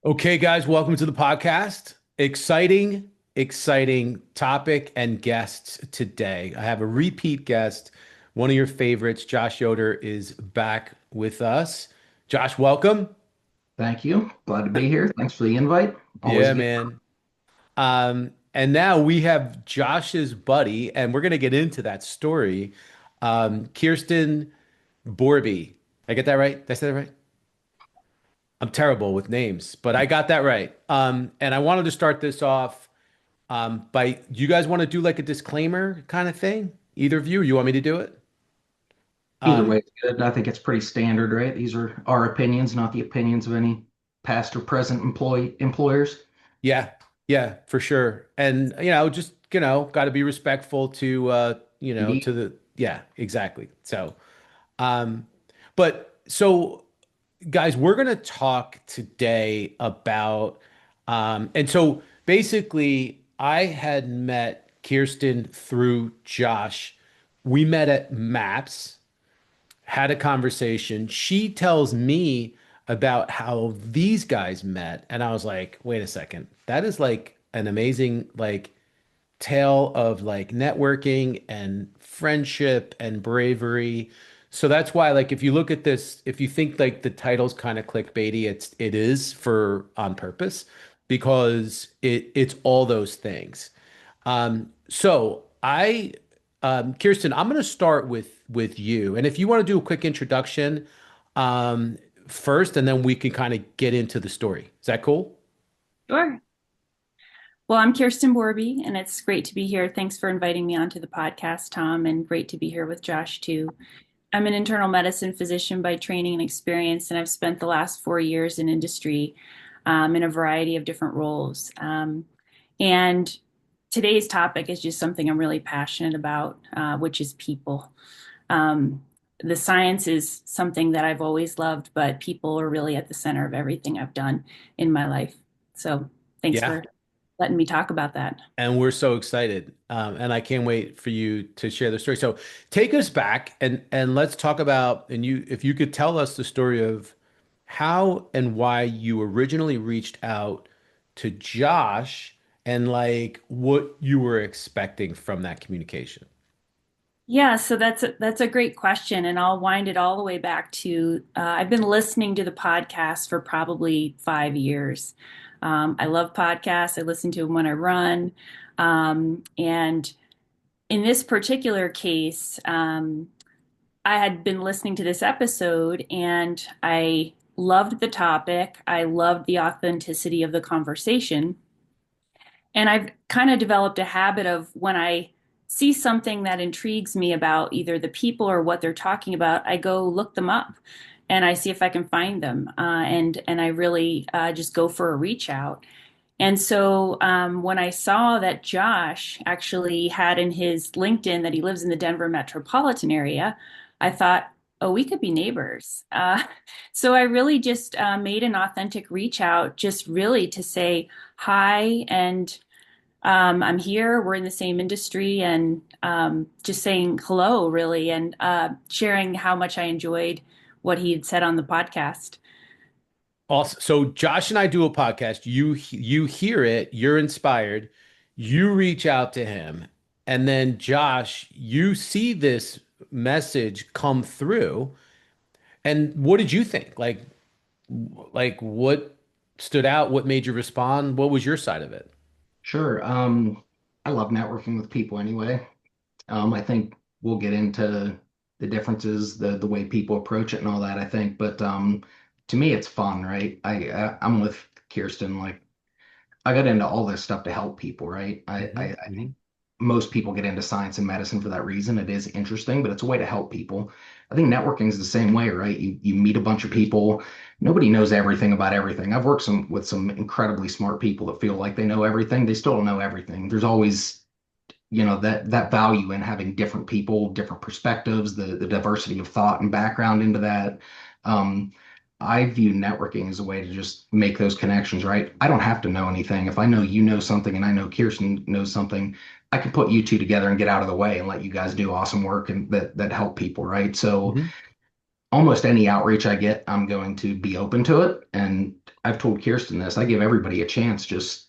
Okay, guys, welcome to the podcast. Exciting topic and guests today. I have a repeat guest, one of your favorites. Josh Yoder is back with us. Josh, welcome. Thank you. Glad to be here. Thanks for the invite. Always Yeah, good. man. And now we have Josh's buddy, and we're gonna get into that story. Kirsten Borby. I get that right? Did I say that right? I'm terrible with names, but I got that right. And I wanted to start this off by you guys want to do like a disclaimer kind of thing? Either of you, or you want me to do it? Either Um, way, it's good. I think it's pretty standard, right? These are our opinions, not the opinions of any past or present employers. yeah, yeah, for sure. And just got to be respectful to Indeed. to the yeah, exactly. So, um, but so guys, we're going to talk today about, and so basically, I had met Kirsten through Josh. We met at Maps, had a conversation. She tells me about how these guys met, and I was like, wait a second, that is like an amazing tale of like networking and friendship and bravery. So that's why, like, if you look at this, if you think like the title's kind of clickbaity, it is for on purpose because it's all those things. Kirsten, I'm going to start with you, and if you want to do a quick introduction, um, first, and then we can kind of get into the story. Is that cool? Sure. Well, I'm Kirsten Borby, and it's great to be here. Thanks for inviting me onto the podcast, Tom, and great to be here with Josh, too. I'm an internal medicine physician by training and experience, and I've spent the last 4 years in industry in a variety of different roles. And today's topic is just something I'm really passionate about, which is people. Um, the science is something that I've always loved, but people are really at the center of everything I've done in my life. So thanks Yeah. for letting me talk about that. And we're so excited. And I can't wait for you to share the story. So take us back and let's talk about, and you if you could tell us the story of how and why you originally reached out to Josh and like what you were expecting from that communication. Yeah, so that's a great question, and I'll wind it all the way back to I've been listening to the podcast for probably 5 years. I love podcasts. I listen to them when I run, and in this particular case, I had been listening to this episode, and I loved the topic. I loved the authenticity of the conversation. And I've kind of developed a habit of when I see something that intrigues me about either the people or what they're talking about, I go look them up and I see if I can find them. And I really just go for a reach out. And so when I saw that Josh actually had in his LinkedIn that he lives in the Denver metropolitan area, I thought, oh, we could be neighbors. So I really just made an authentic reach out, just really to say hi and I'm here. We're in the same industry, and just saying hello, really, and sharing how much I enjoyed what he had said on the podcast. Also, so Josh and I do a podcast. You hear it, you're inspired, you reach out to him, and then Josh, you see this message come through. And what did you think? Like what stood out? What made you respond? What was your side of it? Sure. I love networking with people anyway. I think we'll get into the differences, the way people approach it and all that, I think. But to me, it's fun, right? I'm with Kirsten. Like, I got into all this stuff to help people, right? Hmm. I Hmm. think most people get into science and medicine for that reason. It is interesting, but it's a way to help people. I think networking is the same way, right? You meet a bunch of people. Nobody knows everything about everything. I've worked with some incredibly smart people that feel like they know everything. They still don't know everything. There's always, that value in having different people, different perspectives, the diversity of thought and background into that. Um, I view networking as a way to just make those connections, right? I don't have to know anything. If I know you know something and I know Kirsten knows something, I can put you two together and get out of the way and let you guys do awesome work and that help people, right? So Hmm. almost any outreach I get, I'm going to be open to it. And I've told Kirsten this, I give everybody a chance, just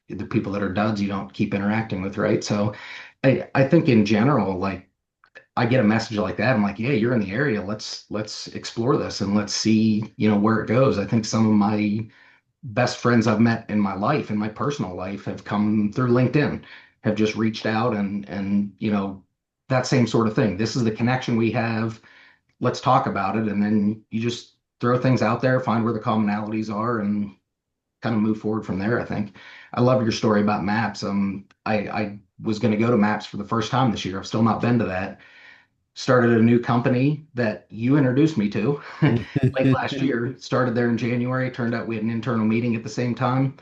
the people that are duds you don't keep interacting with, right? So I think in general, like I get a message like that. I'm like, yeah, you're in the area. Let's explore this and let's see, where it goes. I think some of my best friends I've met in my life, in my personal life, have come through LinkedIn, have just reached out and that same sort of thing. This is the connection we have. Let's talk about it. And then you just throw things out there, find where the commonalities are, and kind of move forward from there, I think. I love your story about maps. I was going to go to maps for the first time this year. I've still not been to that. Started a new company that you introduced me to late last year. Started there in January. Turned out we had an internal meeting at the same time.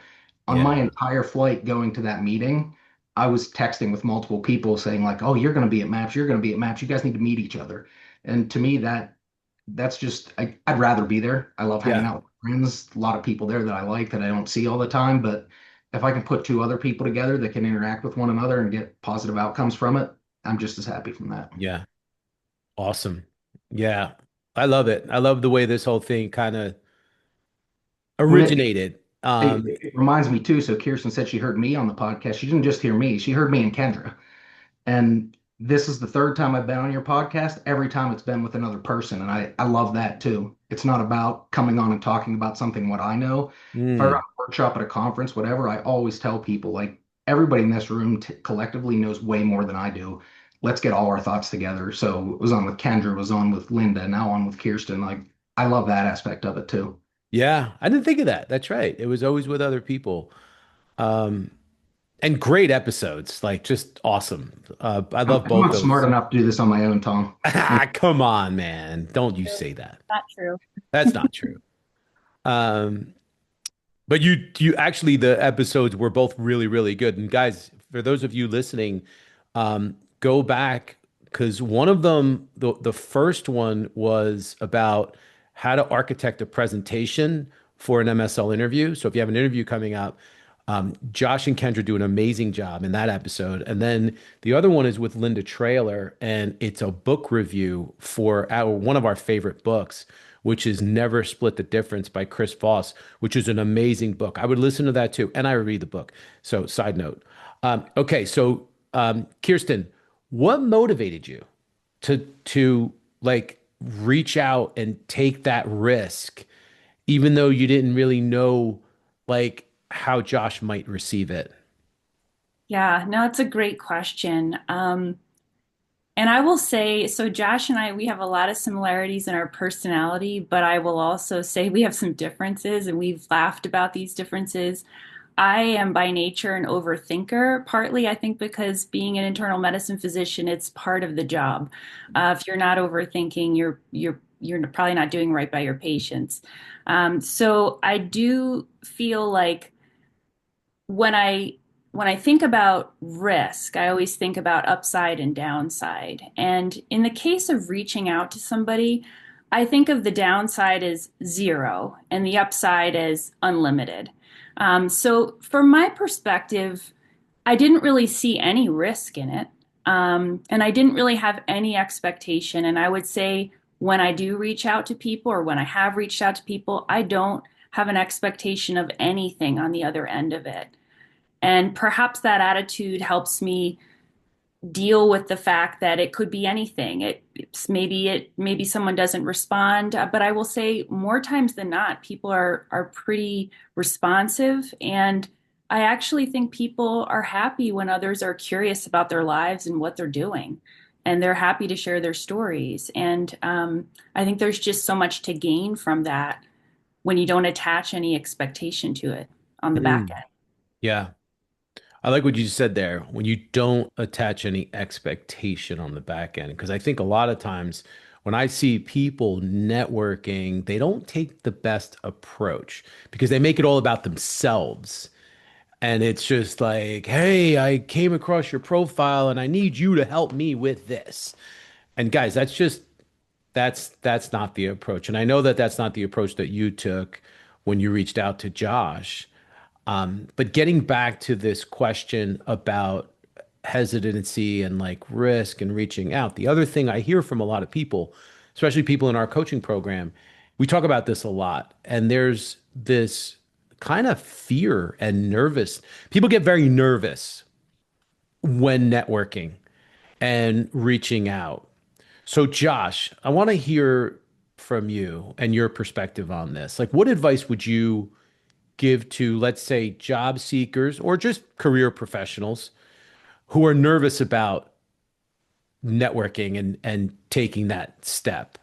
On Yeah. my entire flight going to that meeting, I was texting with multiple people saying like, "Oh, you're going to be at Maps. You're going to be at Maps. You guys need to meet each other." And to me, that's just I'd rather be there. I love hanging Yeah. out with friends. A lot of people there that I like that I don't see all the time. But if I can put two other people together that can interact with one another and get positive outcomes from it, I'm just as happy from that. Yeah. Awesome. Yeah. I love it. I love the way this whole thing kind of When originated. it reminds me too. So Kirsten said she heard me on the podcast. She didn't just hear me; she heard me and Kendra. And this is the third time I've been on your podcast. Every time it's been with another person. And I love that too. It's not about coming on and talking about something what I know. If I run Mm, a workshop at a conference, whatever, I always tell people like everybody in this room collectively knows way more than I do. Let's get all our thoughts together. So it was on with Kendra, was on with Linda, now on with Kirsten. Like I love that aspect of it too. yeah. I didn't think of that. That's right. It was always with other people. Um, and great episodes, like just awesome. I I'm, love I'm both not smart those. enough to do this on my own, Tom. Ah, come on, man. Don't you say that. Not true. That's not true. Um, but you actually the episodes were both really, really good. And guys, for those of you listening, go back because one of them, the first one was about how to architect a presentation for an MSL interview. So if you have an interview coming up, Josh and Kendra do an amazing job in that episode. And then the other one is with Linda Trailer, and it's a book review for one of our favorite books, which is Never Split the Difference by Chris Voss, which is an amazing book. I would listen to that too, and I would read the book. So, side note. Okay, so Kirsten, what motivated you to like reach out and take that risk, even though you didn't really know like how Josh might receive it? Yeah, no, it's a great question. And I will say, so Josh and I, we have a lot of similarities in our personality, but I will also say we have some differences, and we've laughed about these differences. I am by nature an overthinker, partly I think because being an internal medicine physician, it's part of the job. If you're not overthinking, you're probably not doing right by your patients. So I do feel like when I think about risk, I always think about upside and downside. And in the case of reaching out to somebody, I think of the downside as zero and the upside as unlimited. So from my perspective, I didn't really see any risk in it. And I didn't really have any expectation. And I would say when I do reach out to people or when I have reached out to people, I don't have an expectation of anything on the other end of it. And perhaps that attitude helps me deal with the fact that it could be anything. Maybe someone doesn't respond, but I will say more times than not, people are pretty responsive, and I actually think people are happy when others are curious about their lives and what they're doing, and they're happy to share their stories. And I think there's just so much to gain from that when you don't attach any expectation to it on the back Mm, end. yeah. I like what you said there when you don't attach any expectation on the back end. Because I think a lot of times when I see people networking, they don't take the best approach because they make it all about themselves. And it's just like, hey, I came across your profile and I need you to help me with this. And guys, that's not the approach. And I know that that's not the approach that you took when you reached out to Josh. But getting back to this question about hesitancy and like risk and reaching out, the other thing I hear from a lot of people, especially people in our coaching program, we talk about this a lot. And there's this kind of fear and nervous. People get very nervous when networking and reaching out. So, Josh, I want to hear from you and your perspective on this. Like, what advice would you give to, let's say, job seekers or just career professionals who are nervous about networking and taking that step?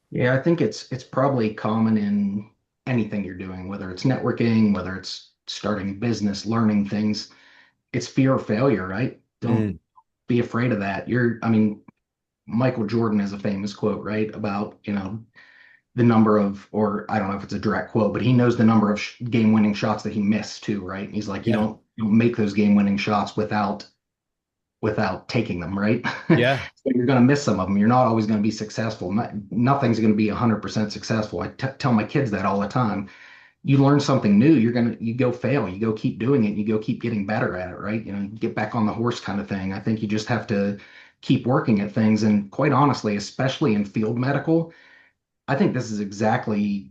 Yeah, I think it's probably common in anything you're doing, whether it's networking, whether it's starting a business, learning things. It's fear of failure, right? Don't Mm, be afraid of that. I mean, Michael Jordan has a famous quote, right, about, the number of, or I don't know if it's a direct quote, but he knows the number of game-winning shots that he missed too, right? And he's like, yeah. you don't make those game-winning shots without taking them, right? Yeah. So you're going to miss some of them. You're not always going to be successful. Nothing's going to be 100% successful. Tell my kids that all the time. You learn something new, you go fail, you go keep doing it, you go keep getting better at it, right? You get back on the horse kind of thing. I think you just have to keep working at things. And quite honestly, especially in field medical, I think this is exactly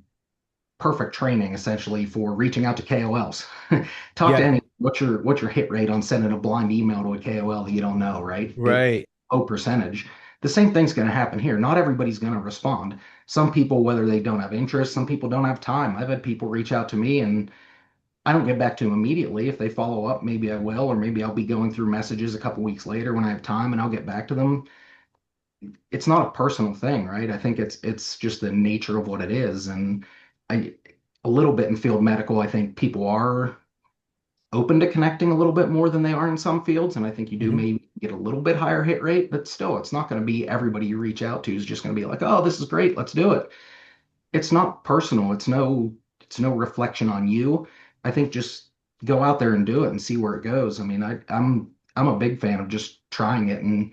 perfect training essentially for reaching out to KOLs. Talk to Yeah. any what's your hit rate on sending a blind email to a KOL that you don't know, right? It Right. low percentage. The same thing's going to happen here. Not everybody's going to respond. Some people, whether they don't have interest, some people don't have time. I've had people reach out to me and I don't get back to them immediately. If they follow up, maybe I will, or maybe I'll be going through messages a couple weeks later when I have time and I'll get back to them. It's not a personal thing, right? I think it's just the nature of what it is. And I a little bit in field medical, I think people are open to connecting a little bit more than they are in some fields. And I think you do Hmm. maybe get a little bit higher hit rate, but still it's not going to be everybody you reach out to is just going to be like, oh, this is great, let's do it. It's not personal. It's no reflection on you. I think just go out there and do it and see where it goes. I mean, I'm a big fan of just trying it and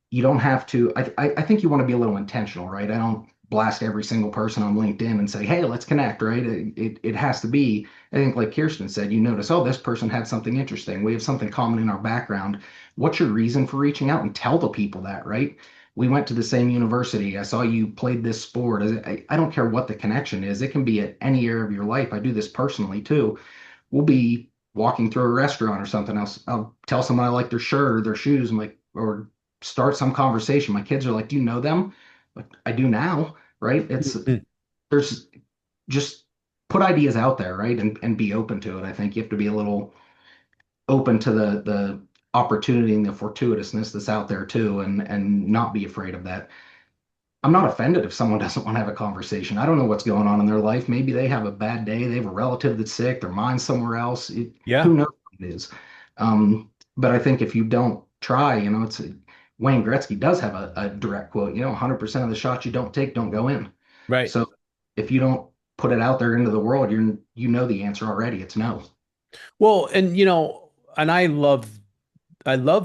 you don't have to. I think you want to be a little intentional, right? I don't blast every single person on LinkedIn and say, hey, let's connect, right? It has to be, I think, like Kirsten said, you notice, oh, this person had something interesting. We have something common in our background. What's your reason for reaching out and tell the people that, right? We went to the same university. I saw you played this sport. I don't care what the connection is. It can be at any area of your life. I do this personally too. We'll be walking through a restaurant or something else. I'll tell someone I like their shirt or their shoes. I'm like, or start some conversation. My kids are like, "Do you know them?" Like, I do now, right? There's just put ideas out there, right? And be open to it. I think you have to be a little open to the opportunity and the fortuitousness that's out there too, and not be afraid of that. I'm not offended if someone doesn't want to have a conversation. I don't know what's going on in their life. Maybe they have a bad day. They have a relative that's sick. Their mind's somewhere else. Yeah. Who knows what it is? But I think if you don't try, Wayne Gretzky does have a direct quote. 100% of the shots you don't take don't go in. Right. So if you don't put it out there into the world, you know the answer already. It's no. Well, and and I love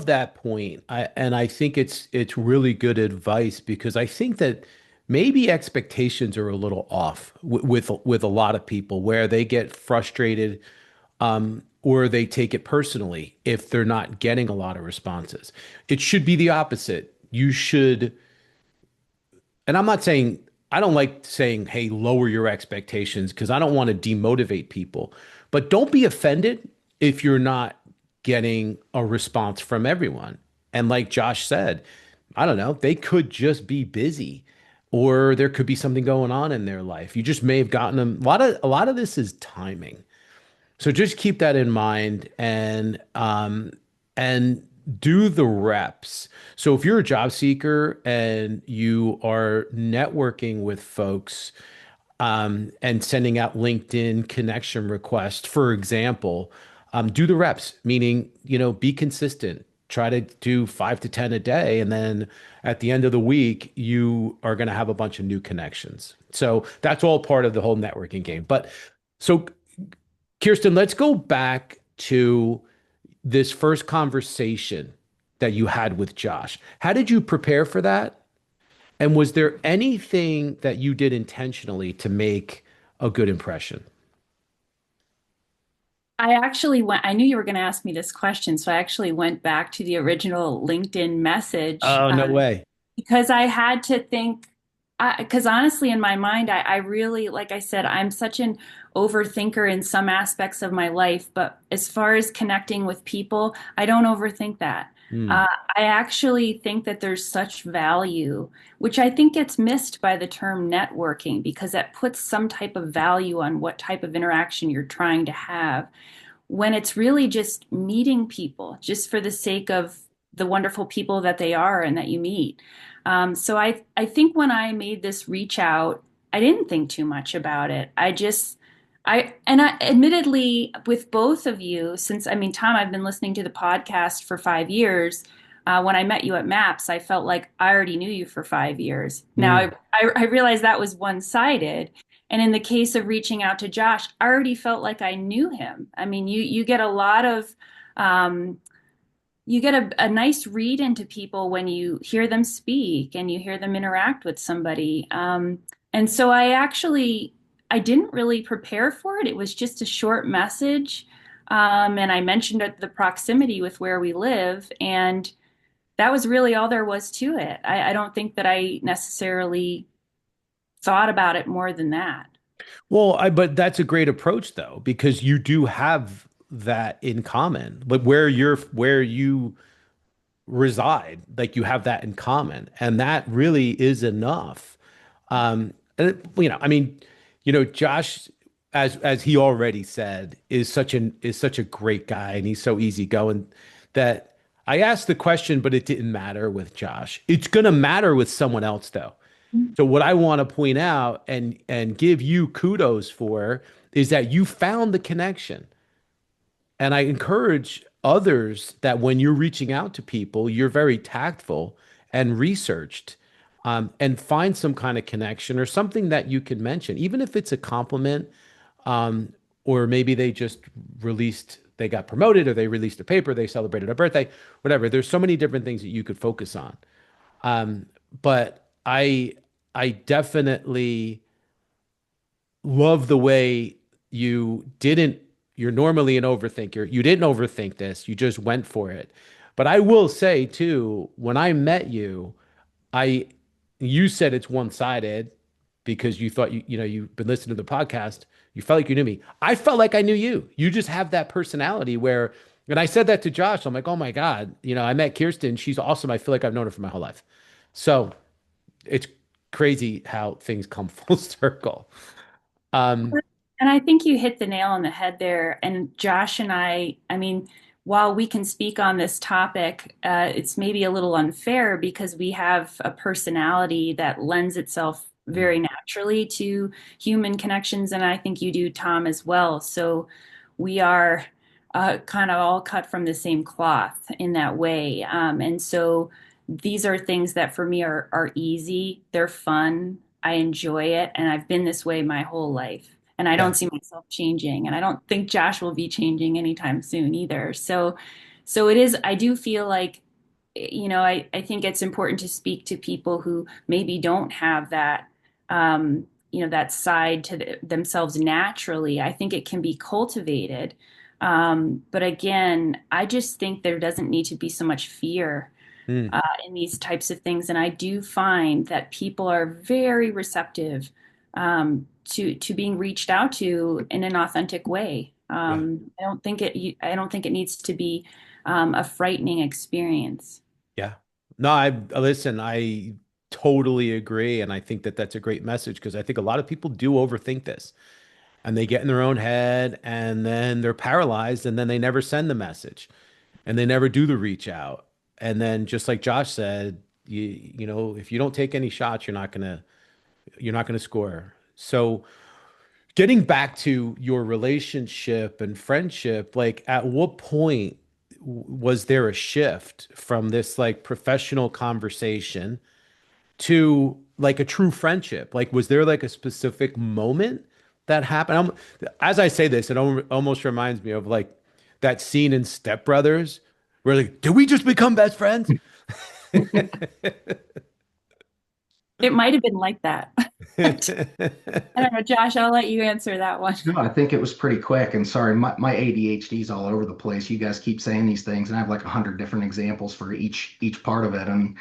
that point. I think it's really good advice because I think that maybe expectations are a little off with a lot of people where they get frustrated or they take it personally if they're not getting a lot of responses. It should be the opposite. You should, and I'm not saying I don't like saying, hey, lower your expectations because I don't want to demotivate people. But don't be offended if you're not getting a response from everyone. And like Josh said, I don't know, they could just be busy or there could be something going on in their life. You just may have gotten them. A lot of this is timing. So just keep that in mind and do the reps. So if you're a job seeker and you are networking with folks and sending out LinkedIn connection requests, for example, do the reps, meaning, be consistent. Try to do 5 to 10 a day. And then at the end of the week, you are going to have a bunch of new connections. So that's all part of the whole networking game. But so Kirsten, let's go back to this first conversation that you had with Josh. How did you prepare for that? And was there anything that you did intentionally to make a good impression? I knew you were going to ask me this question, so I actually went back to the original LinkedIn message Oh, no way. because I had to think. Because honestly, in my mind, I really, like I said, I'm such an overthinker in some aspects of my life, but as far as connecting with people, I don't overthink that. Hmm. Uh, I actually think that there's such value, which I think gets missed by the term networking because that puts some type of value on what type of interaction you're trying to have when it's really just meeting people just for the sake of the wonderful people that they are and that you meet. So I think when I made this reach out, I didn't think too much about it. I admittedly with both of you, since I mean, Tom, I've been listening to the podcast for 5 years. When I met you at MAPS, I felt like I already knew you for 5 years. Now Hmm. I realized that was one-sided. And in the case of reaching out to Josh, I already felt like I knew him. I mean, you get a lot of um, you get a nice read into people when you hear them speak and you hear them interact with somebody. And so I didn't really prepare for it. It was just a short message. And I mentioned the proximity with where we live, and that was really all there was to it. I don't think that I necessarily thought about it more than that. Well, but that's a great approach though, because you do have that in common. Like where you reside, like you have that in common, and that really is enough. I mean, Josh, as he already said, is such a great guy, and he's so easygoing that I asked the question, but it didn't matter with Josh. It's gonna matter with someone else though. So what I want to point out and give you kudos for is that you found the connection. And I encourage others that when you're reaching out to people, you're very tactful and researched, and find some kind of connection or something that you can mention, even if it's a compliment, um, or maybe they got promoted or they released a paper, they celebrated a birthday, whatever. There's so many different things that you could focus on. But I definitely love the way you didn't, you're normally an overthinker. You didn't overthink this. You just went for it. But I will say too, when I met you, I you said it's one-sided because you thought you've been listening to the podcast. You felt like you knew me. I felt like I knew you. You just have that personality where, and I said that to Josh. I'm like, oh my God, I met Kirsten. She's awesome. I feel like I've known her for my whole life. So it's crazy how things come full circle. Um, And I think you hit the nail on the head there. And Josh and I mean, while we can speak on this topic, it's maybe a little unfair because we have a personality that lends itself very naturally to human connections. And I think you do, Tom, as well. So we are kind of all cut from the same cloth in that way. And so these are things that for me are easy, they're fun, I enjoy it, and I've been this way my whole life. And I don't yeah. see myself changing, and I don't think Josh will be changing anytime soon either. So it is, I do feel like, I think it's important to speak to people who maybe don't have that, that side to themselves naturally. I think it can be cultivated. But again, I just think there doesn't need to be so much fear Mm, in these types of things. And I do find that people are very receptive to being reached out to in an authentic way. yeah. I don't think it needs to be a frightening experience. Yeah. No, I listen, I totally agree. And I think that that's a great message because I think a lot of people do overthink this and they get in their own head and then they're paralyzed and then they never send the message and they never do the reach out. And then just like Josh said, if you don't take any shots, you're not gonna score. So getting back to your relationship and friendship, like at what point was there a shift from this like professional conversation to like a true friendship? Like, was there like a specific moment that happened? As I say this, it almost reminds me of like that scene in Step Brothers where like, did we just become best friends? It might have been like that. I don't know, Josh, I'll let you answer that one. No, I think it was pretty quick. And sorry, my ADHD is all over the place. You guys keep saying these things, and I have like 100 different examples for each part of it. And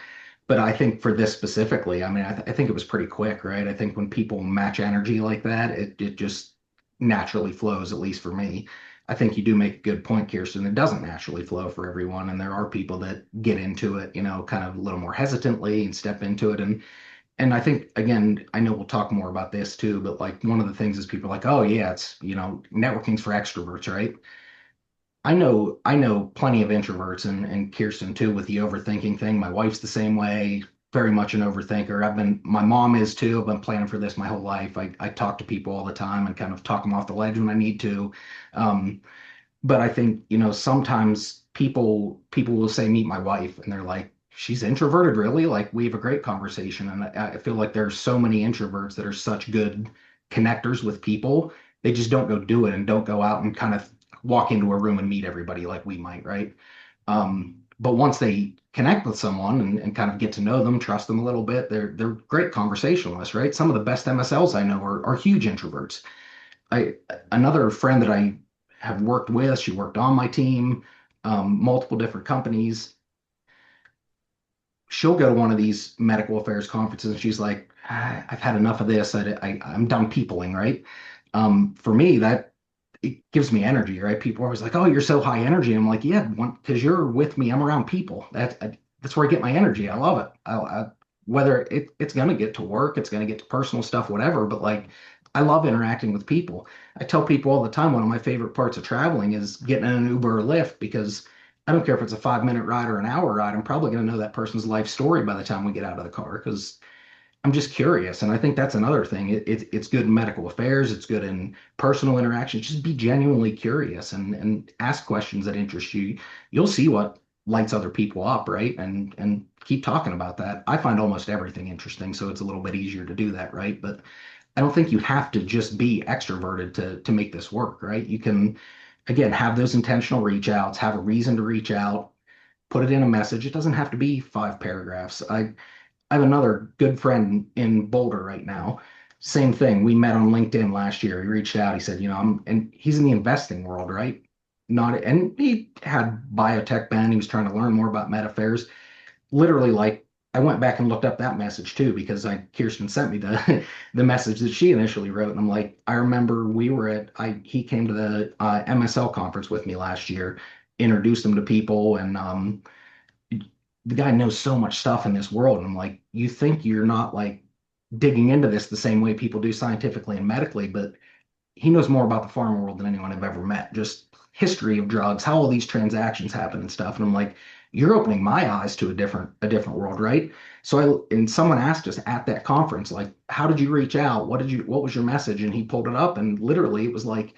But I think for this specifically, I mean, I think it was pretty quick, right? I think when people match energy like that, it just naturally flows, at least for me. I think you do make a good point, Kirsten. It doesn't naturally flow for everyone, and there are people that get into it, kind of a little more hesitantly and step into it. And I think again, I know we'll talk more about this too, but like one of the things is people are like, oh yeah, it's networking's for extroverts, right? I know plenty of introverts and Kirsten too with the overthinking thing. My wife's the same way, very much an overthinker. My mom is too. I've been planning for this my whole life. I talk to people all the time and kind of talk them off the ledge when I need to. Um, but I think, sometimes people will say, meet my wife, and they're like, she's introverted, really? Like we have a great conversation. And I feel like there's so many introverts that are such good connectors with people. They just don't go do it and don't go out and kind of walk into a room and meet everybody like we might, right? But once they connect with someone and kind of get to know them, trust them a little bit, they're great conversationalists, right? Some of the best MSLs I know are huge introverts. I Another friend that I have worked with, she worked on my team, multiple different companies. She'll go to one of these medical affairs conferences and she's like, I've had enough of this. I'm done peopling, right? For me, that it gives me energy, right? People are always like, "Oh, you're so high energy." I'm like, "Yeah, because you're with me. I'm around people. That's where I get my energy. I love it. Whether it's gonna get to work, it's gonna get to personal stuff, whatever. But like, I love interacting with people. I tell people all the time one of my favorite parts of traveling is getting in an Uber or Lyft because I don't care if it's a 5 minute ride or an hour ride. I'm probably gonna know that person's life story by the time we get out of the car because I'm just curious, and I think that's another thing. It's good in medical affairs. It's good in personal interactions. Just be genuinely curious and ask questions that interest you. You'll see what lights other people up, right? And keep talking about that. I find almost everything interesting, so it's a little bit easier to do that, right? But I don't think you have to just be extroverted to make this work, right? You can, again, have those intentional reach outs, have a reason to reach out, put it in a message. It doesn't have to be 5 paragraphs. I have another good friend in Boulder right now. Same thing. We met on LinkedIn last year. He reached out. He said, and he's in the investing world, right? Not, and he had biotech bend. He was trying to learn more about med affairs. Literally, like, I went back and looked up that message too because Kirsten sent me the the message that she initially wrote, and I'm like, I remember he came to the MSL conference with me last year, introduced him to people, and the guy knows so much stuff in this world. And I'm like, you think you're not like digging into this the same way people do scientifically and medically, but he knows more about the pharma world than anyone I've ever met. Just history of drugs, how all these transactions happen and stuff. And I'm like, you're opening my eyes to a different world, right? And someone asked us at that conference, like, how did you reach out? What was your message? And he pulled it up, and literally it was like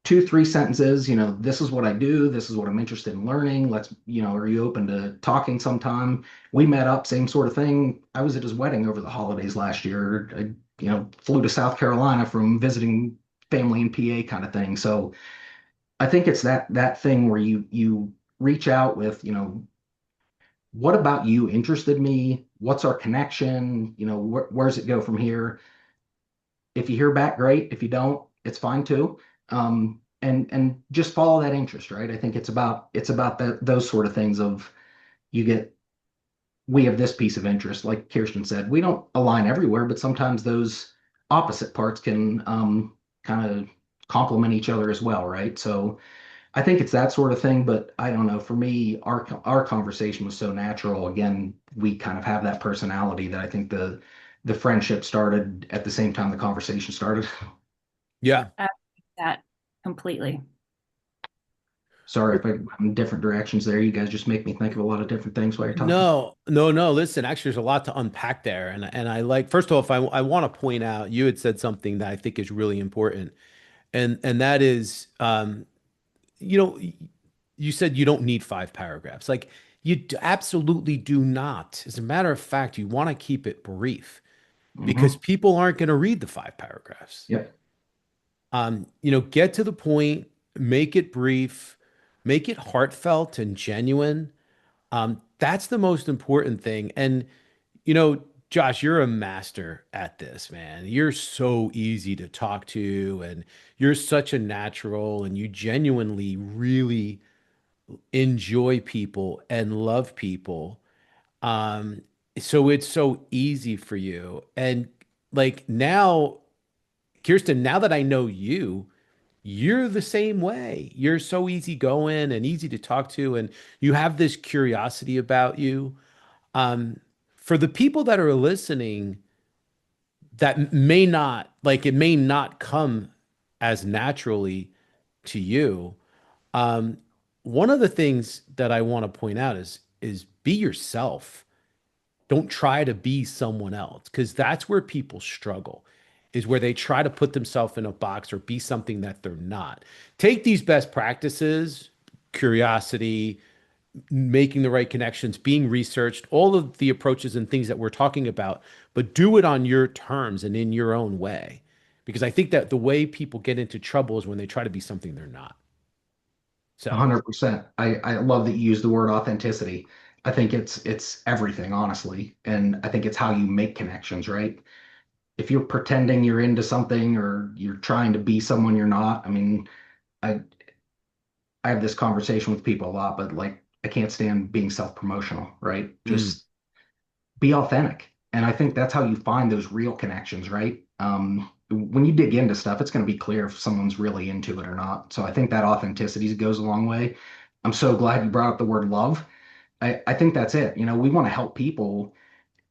2, 3 sentences, this is what I do, this is what I'm interested in learning. Are you open to talking sometime? We met up, same sort of thing. I was at his wedding over the holidays last year. I flew to South Carolina from visiting family in PA kind of thing. So I think it's that thing where you reach out with, what about you interested me? What's our connection? Where's it go from here? If you hear back, great. If you don't, it's fine too. And just follow that interest, right? I think it's about those sort of things of you get we have this piece of interest, like Kirsten said, we don't align everywhere, but sometimes those opposite parts can kind of complement each other as well, right? So I think it's that sort of thing, but I don't know. For me, our conversation was so natural. Again, we kind of have that personality that I think the friendship started at the same time the conversation started. Yeah. I agree with that completely. Sorry if I'm in different directions there. You guys just make me think of a lot of different things while you're talking. No, no, no. Listen, actually, there's a lot to unpack there, and I like. First of all, if I want to point out, you had said something that I think is really important, and that is, you know, you said you don't need 5 paragraphs. Like absolutely do not. As a matter of fact, you want to keep it brief because Hmm. people aren't going to read the 5 paragraphs. Yep. Get to the point, make it brief, make it heartfelt and genuine. That's the most important thing. And, Josh, you're a master at this, man. You're so easy to talk to, and you're such a natural, and you genuinely really enjoy people and love people. Um, so it's so easy for you. And like now, Kirsten, now that I know you, you're the same way. You're so easygoing and easy to talk to, and you have this curiosity about you. Um, for the people that are listening, that may not like it may not come as naturally to you. Um, one of the things that I want to point out is be yourself. Don't try to be someone else because that's where people struggle, is where they try to put themselves in a box or be something that they're not. Take these best practices, curiosity, making the right connections, being researched, all of the approaches and things that we're talking about, but do it on your terms and in your own way. Because I think that the way people get into trouble is when they try to be something they're not. So, 100%. I love that you use the word authenticity. I think it's everything, honestly. And I think it's how you make connections, right? If you're pretending you're into something or you're trying to be someone you're not, I mean, I I have this conversation with people a lot, but like I can't stand being self-promotional, right? mm, Just be authentic. And I think that's how you find those real connections, right? When you dig into stuff, it's going to be clear if someone's really into it or not. So I think that authenticity goes a long way. I'm so glad you brought up the word love. I think that's it. You know, we want to help people,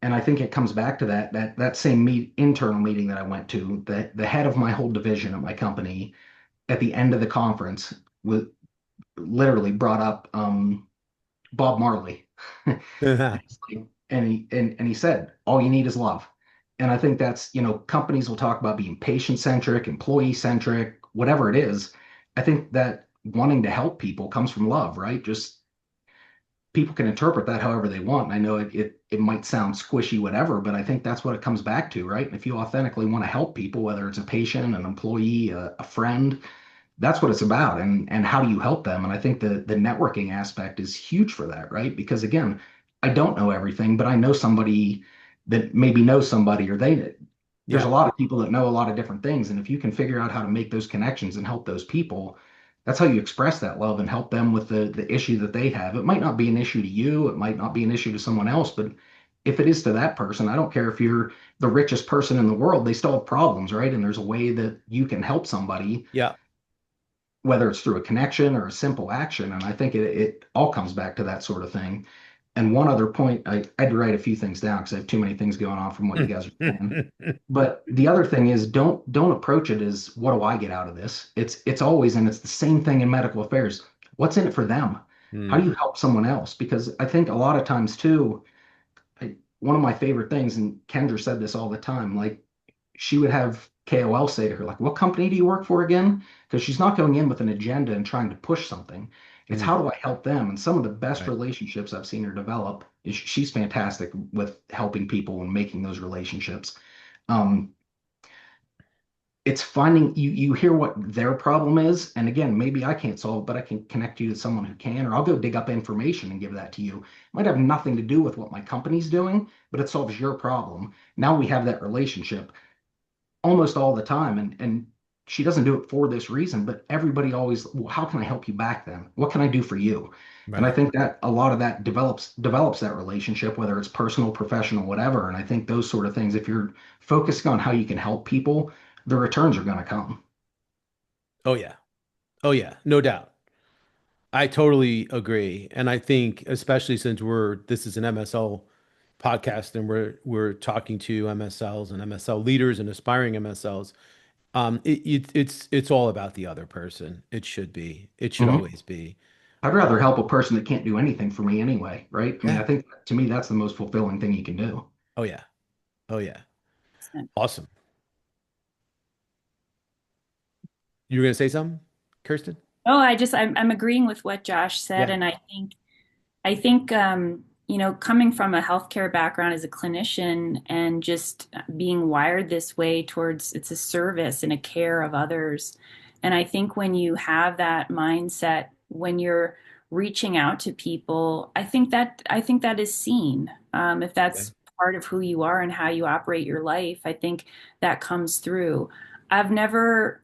and I think it comes back to that same internal meeting that I went to. The head of my whole division at my company at the end of the conference was literally brought up Bob Marley. And he said, all you need is love. And I think that's, companies will talk about being patient centric, employee centric, whatever it is. I think that wanting to help people comes from love, right? Just people can interpret that however they want. And I know it might sound squishy, whatever, but I think that's what it comes back to, right? And if you authentically want to help people, whether it's a patient, an employee, a friend, that's what it's about. And how do you help them? And I think the networking aspect is huge for that, right? Because again, I don't know everything, but I know somebody that maybe knows somebody, or there's a yeah, lot of people that know a lot of different things. And if you can figure out how to make those connections and help those people, that's how you express that love and help them with the issue that they have. It might not be an issue to you, it might not be an issue to someone else, but if it is to that person, I don't care if you're the richest person in the world, they still have problems, right? And there's a way that you can help somebody, yeah. whether it's through a connection or a simple action. And I think it all comes back to that sort of thing. And one other point, I had to write a few things down because I have too many things going on from what you guys are saying. But the other thing is don't approach it as what do I get out of this? It's always, and it's the same thing in medical affairs. What's in it for them? How do Mm, you help someone else? Because I think a lot of times too, one of my favorite things, and Kendra said this all the time, like she would have KOL say to her, like, what company do you work for again? Because she's not going in with an agenda and trying to push something. It's mm, how do I help them? And some of the best right. relationships I've seen her develop is she's fantastic with helping people and making those relationships. Um, it's finding you hear what their problem is, and again, maybe I can't solve it, but I can connect you to someone who can, or I'll go dig up information and give that to you. It might have nothing to do with what my company's doing, but it solves your problem. Now we have that relationship almost all the time, and she doesn't do it for this reason, but everybody always, well, how can I help you back then? What can I do for you? And I Right. think that a lot of that develops that relationship, whether it's personal, professional, whatever. And I think those sort of things, if you're focusing on how you can help people, the returns are going to come. Oh yeah. Oh yeah. No doubt. I totally agree. And I think especially since this is an MSL podcast and we're talking to MSLs and MSL leaders and aspiring MSLs, it's all about the other person. It should be. It should Mhm. always be. I'd rather Um, help a person that can't do anything for me anyway, right? I mean, yeah. I think to me that's the most fulfilling thing you can do. Oh yeah. Oh yeah. Awesome. You were gonna say something, Kirsten? Oh, I'm agreeing with what Josh said, Yeah. and I think coming from a healthcare background as a clinician and just being wired this way towards it's a service and a care of others. And I think when you have that mindset, when you're reaching out to people, I think that is seen. If Yeah. that's part of who you are and how you operate your life, I think that comes through. I've never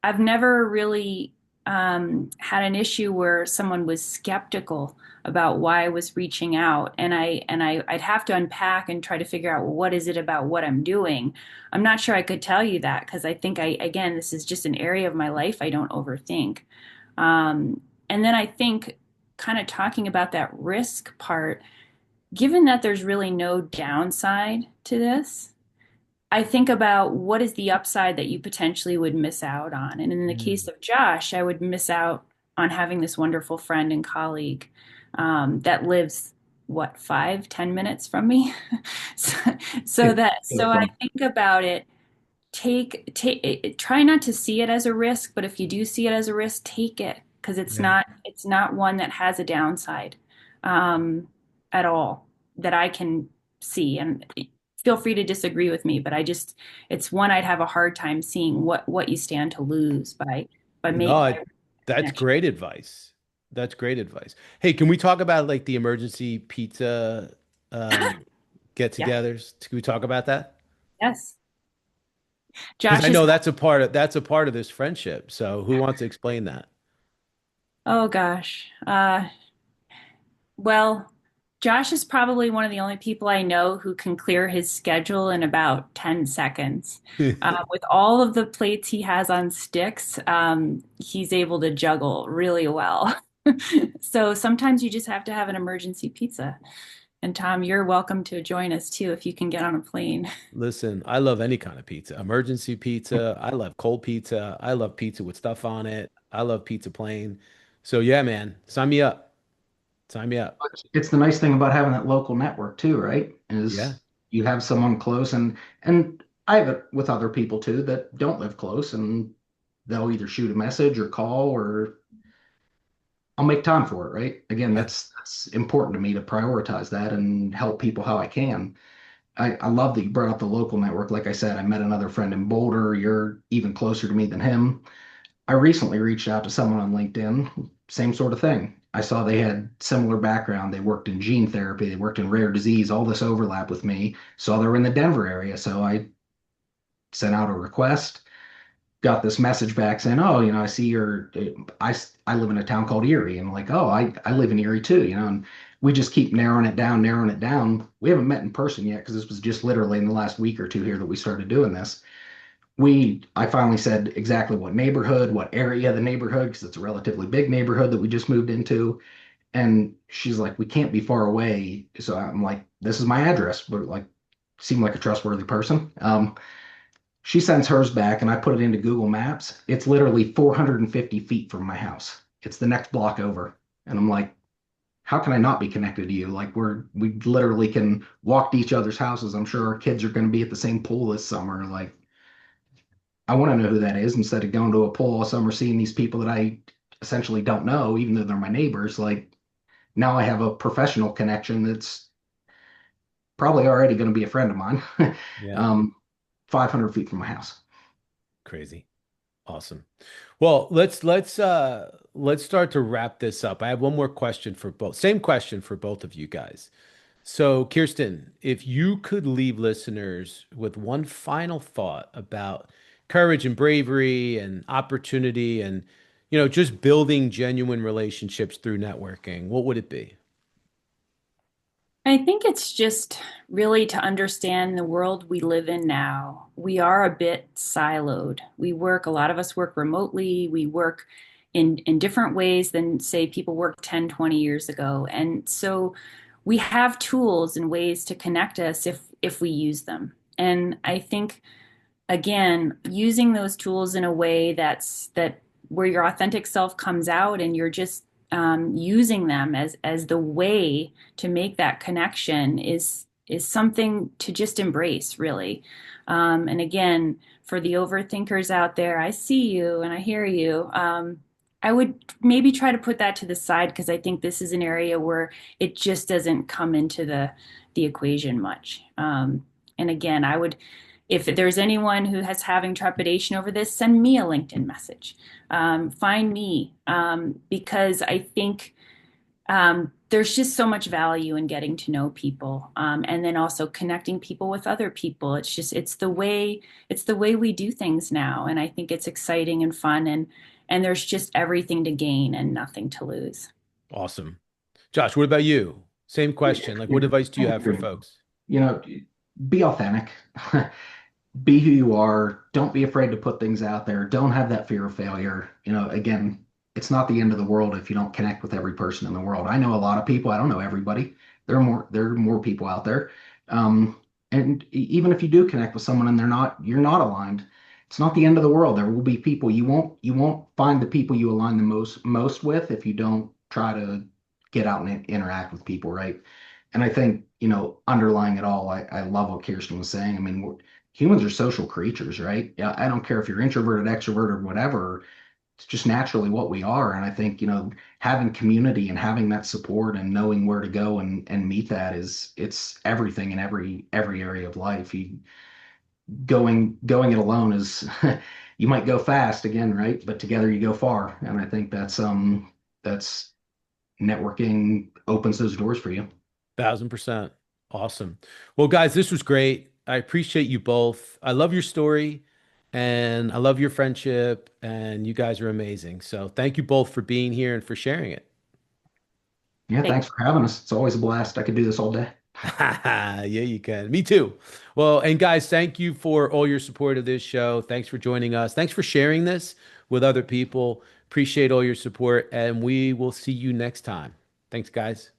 really. had an issue where someone was skeptical about why I was reaching out, and I'd have to unpack and try to figure out, well, what is it about what I'm doing? I'm not sure I could tell you that because I think again, this is just an area of my life I don't overthink. And then I think kind of talking about that risk part, given that there's really no downside to this, I think about what is the upside that you potentially would miss out on. And in the case Mm. of Josh, I would miss out on having this wonderful friend and colleague that lives, what, 5, 10 minutes from me. so, Yeah, so I beautiful. think about it, try not to see it as a risk, but if you do see it as a risk, take it because Yeah. it's not one that has a downside um, at all that I can see. And feel free to disagree with me, but it's one I'd have a hard time seeing what you stand to lose No, by that's connection. great advice. That's great advice. Hey, can we talk about like the emergency pizza Yeah. get-togethers? Can we talk about that? Yes. Because I Josh is, know that's a part of this friendship. So who wants to explain that? oh gosh. Well, Josh is probably one of the only people I know who can clear his schedule in about 10 seconds. With all of the plates he has on sticks, he's able to juggle really well. So sometimes you just have to have an emergency pizza. And Tom, you're welcome to join us too if you can get on a plane. Listen, I love any kind of pizza. Emergency pizza. I love cold pizza. I love pizza with stuff on it. I love pizza plain. So yeah, man, sign me up. Sign me up. It's the nice thing about having that local network too, right? Yeah. Is you have someone close, and I have it with other people too that don't live close, and they'll either shoot a message or call, or I'll make time for it, right? Again, Yeah. that's important to me to prioritize that and help people how I can. I love that you brought up the local network. Like I said, I met another friend in Boulder. You're even closer to me than him. I recently reached out to someone on LinkedIn, same sort of thing. I saw they had similar background. They worked in gene therapy, they worked in rare disease, all this overlap with me. Saw they were in the Denver area. So I sent out a request, got this message back saying, "Oh, I see I live in a town called Erie." And like, "Oh, I live in Erie too," and we just keep narrowing it down, narrowing it down. We haven't met in person yet because this was just literally in the last week or two here that we started doing this. I finally said exactly what neighborhood, what area of the neighborhood, because it's a relatively big neighborhood that we just moved into. And she's like, we can't be far away. So I'm like, this is my address, but like, seemed like a trustworthy person. She sends hers back, and I put it into Google Maps. It's literally 450 feet from my house. It's the next block over. And I'm like, how can I not be connected to you? Like we literally can walk to each other's houses. I'm sure our kids are going to be at the same pool this summer. Like, I want to know who that is instead of going to a pool all summer seeing these people that I essentially don't know, even though they're my neighbors. Like now I have a professional connection that's probably already going to be a friend of mine, Yeah. um, 500 feet from my house. Crazy. Awesome. Well, let's start to wrap this up. I have one more question for both. Same question for both of you guys. So, Kirsten, if you could leave listeners with one final thought about courage and bravery and opportunity and, just building genuine relationships through networking, what would it be? I think it's just really to understand the world we live in now. We are a bit siloed. A lot of us work remotely. We work in different ways than, say, people worked 10, 20 years ago. And so we have tools and ways to connect us if we use them. And I think again, using those tools in a way that where your authentic self comes out and you're just using them as the way to make that connection is something to just embrace, really. And again, for the overthinkers out there, I see you and I hear you. I would maybe try to put that to the side because I think this is an area where it just doesn't come into the equation much. And again, I would if there's anyone who has having trepidation over this, send me a LinkedIn message. Find me because I think there's just so much value in getting to know people and then also connecting people with other people. It's the way we do things now, and I think it's exciting and fun. and there's just everything to gain and nothing to lose. Awesome. Josh, what about you? Same question. Like, Yeah, what advice do I you have for agree. folks? You know, be authentic. Be who you are. Don't be afraid to put things out there. Don't have that fear of failure. Again, it's not the end of the world if you don't connect with every person in the world. I know a lot of people. I don't know everybody. There are more people out there. And even if you do connect with someone and you're not aligned, it's not the end of the world. There will be people you won't find the people you align the most with if you don't try to get out and interact with people, right? And I think, underlying it all, I love what Kirsten was saying. I mean, humans are social creatures, right? Yeah, I don't care if you're introverted, extroverted, whatever. It's just naturally what we are. And I think, having community and having that support and knowing where to go and meet that it's everything in every area of life. Going it alone is you might go fast again, right? But together you go far. And I think that's networking opens those doors for you. 1000%. Awesome. Well, guys, this was great. I appreciate you both. I love your story and I love your friendship, and you guys are amazing. So thank you both for being here and for sharing it. Yeah, Thank thanks for having us. It's always a blast. I could do this all day. Yeah, you can. Me too. Well, and guys, thank you for all your support of this show. Thanks for joining us. Thanks for sharing this with other people. Appreciate all your support, and we will see you next time. Thanks, guys.